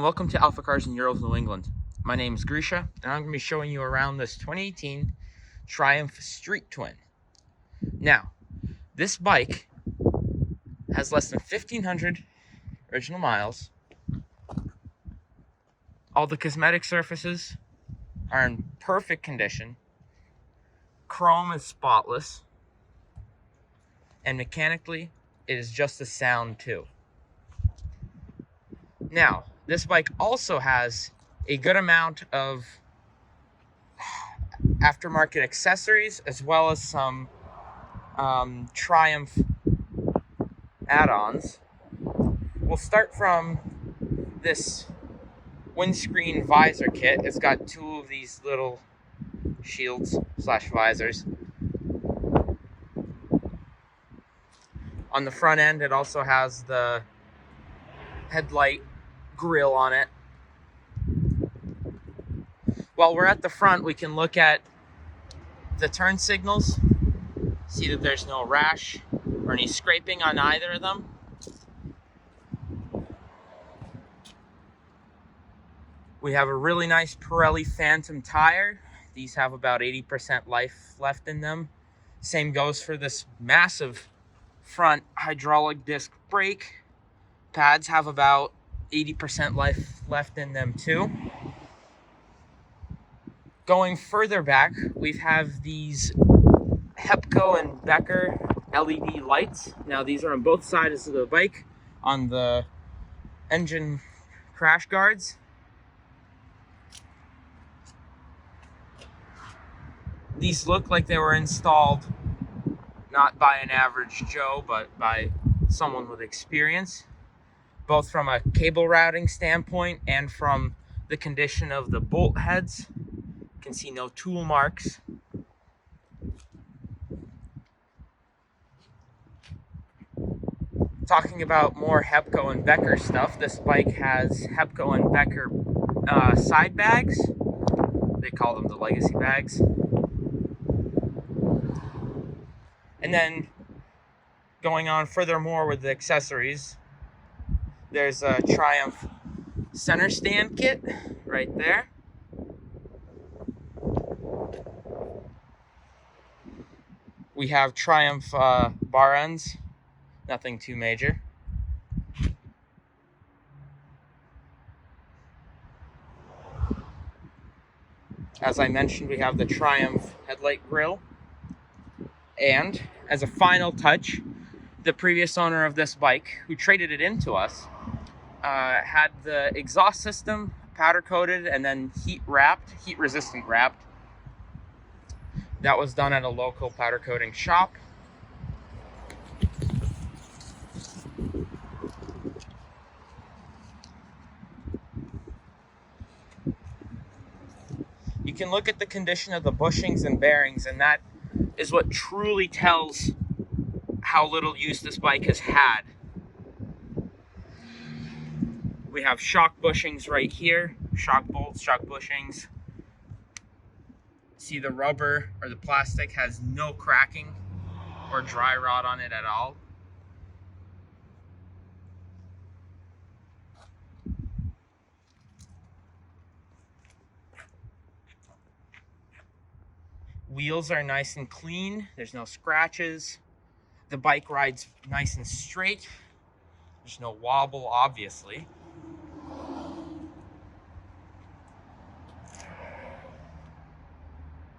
and welcome to AlphaCars in Europe, New England. My name is Grisha, and I'm going to be showing you around this 2018 Triumph Street Twin. Now, this bike has less than 1,500 original miles. All the cosmetic surfaces are in perfect condition. Chrome is spotless, and mechanically, it is just a sound too. Now, this bike also has a good amount of aftermarket accessories as well as some Triumph add-ons. We'll start from this Windscreen Visor Kit. It's got two of these little shields slash visors. On the front end, it also has the headlight grille on it. While we're at the front, we can look at the turn signals, see that there's no rash or any scraping on either of them. We have a really nice Pirelli Phantom tire. These have about 80% life left in them. Same goes for this massive front hydraulic disc brake. Pads have about 80% life left in them too. Going further back, we have these Hepco and Becker LED lights. Now these are on both sides of the bike on the engine crash guards. These look like they were installed not by an average Joe, but by someone with experience, both from a cable routing standpoint and from the condition of the bolt heads. You can see no tool marks. Talking about more Hepco and Becker stuff, this bike has Hepco and Becker side bags. They call them the legacy bags. And then going on furthermore with the accessories, there's a Triumph center stand kit right there. We have Triumph bar ends, nothing too major. As I mentioned, we have the Triumph headlight grille. And as a final touch, the previous owner of this bike, who traded it in to us, had the exhaust system powder coated and then heat resistant wrapped. That was done at a local powder coating shop. You can look at the condition of the bushings and bearings, and that is what truly tells how little use this bike has had. We have shock bushings right here, shock bolts, shock bushings. See, the rubber or the plastic has no cracking or dry rot on it at all. Wheels are nice and clean. There's no scratches. The bike rides nice and straight. There's no wobble, obviously.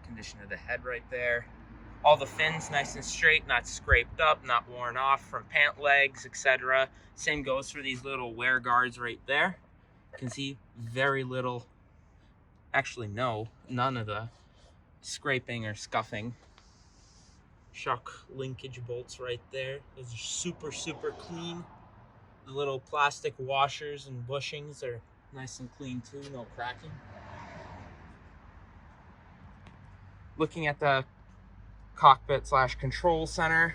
Condition of the head right there. All the fins nice and straight, not scraped up, not worn off from pant legs, etc. Same goes for these little wear guards right there. You can see very little, actually none of the scraping or scuffing. Shock linkage bolts right there. Those are super clean. The little plastic washers and bushings are nice and clean too, no cracking. Looking at the cockpit slash control center,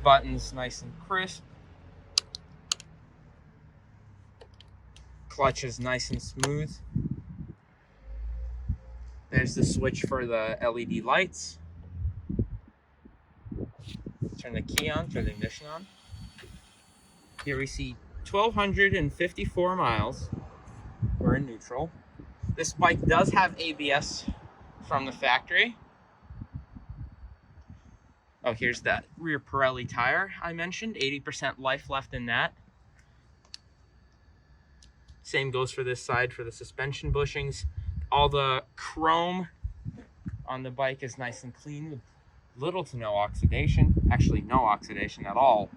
buttons nice and crisp. Clutch is nice and smooth. There's the switch for the LED lights. Turn the key on, turn the ignition on. Here we see 1,254 miles. We're in neutral. This bike does have ABS from the factory. Oh, here's that rear Pirelli tire I mentioned. 80% life left in that. Same goes for this side for the suspension bushings. All the chrome on the bike is nice and clean with little to no oxidation. Actually, no oxidation at all.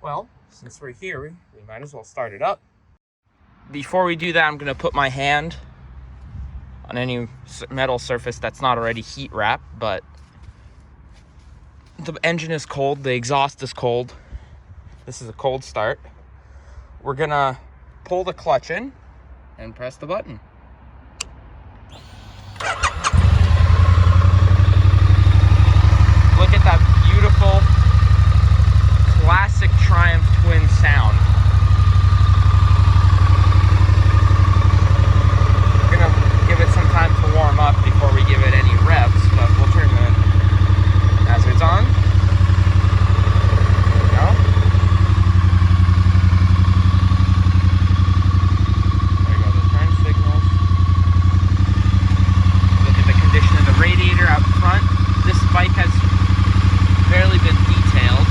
Well, since we're here, we might as well start it up. Before we do that, I'm going to put my hand on any metal surface that's not already heat wrapped, but the engine is cold, the exhaust is cold. This is a cold start. We're going to pull the clutch in and press the button. Look at that beautiful classic Triumph twin sound. We're gonna give it some time to warm up before we give it any revs, but we'll turn the hazards on. There we go. There we go, the turn signals. Look at the condition of the radiator out front. This bike has barely been detailed,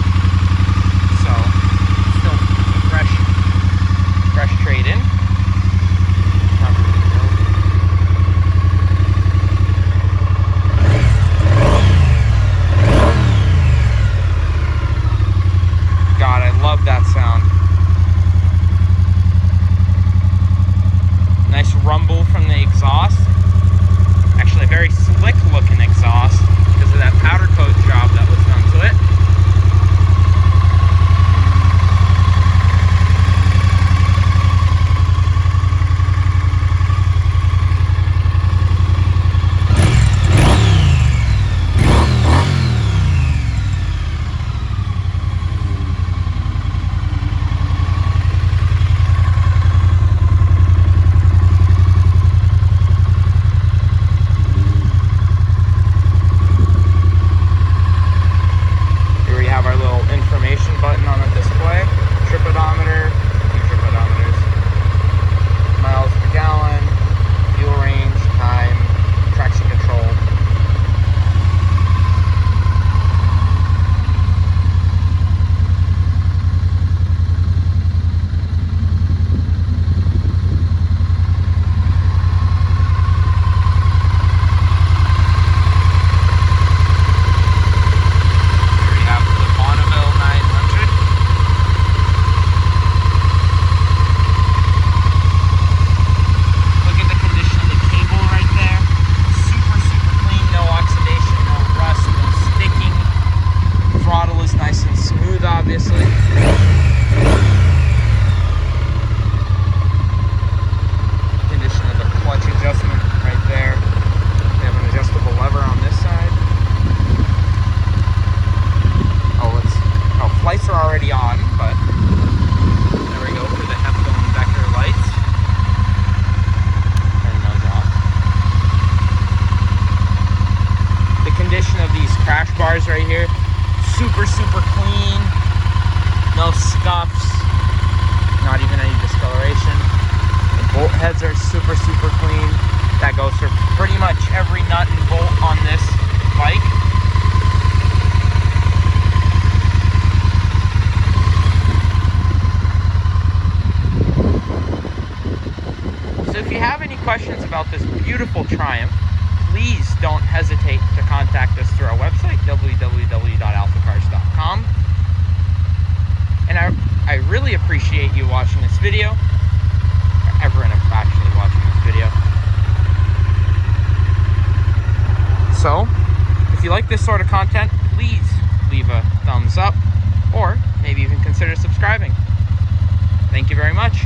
so still fresh trade-in. God, I love that sound. Nice rumble from the exhaust. Actually, a very slick looking exhaust because of that powder coat job that was done to it. Button on the display, tripodometer, 2 tripodometers, miles per gallon, fuel range, time, traction control. Obviously. Condition of the clutch adjustment right there. We have an adjustable lever on this side. Oh, flights are already on, but there we go for the Hepburn Vector lights. Turn those off. The condition of these crash bars right here, super clean. No scuffs, not even any discoloration. The bolt heads are super clean. That goes for pretty much every nut and bolt on this bike. So if you have any questions about this beautiful Triumph, please don't hesitate to contact us through our website, www.alphacars.com. And I really appreciate you watching this video, or everyone actually watching this video. So, if you like this sort of content, please leave a thumbs up, or maybe even consider subscribing. Thank you very much.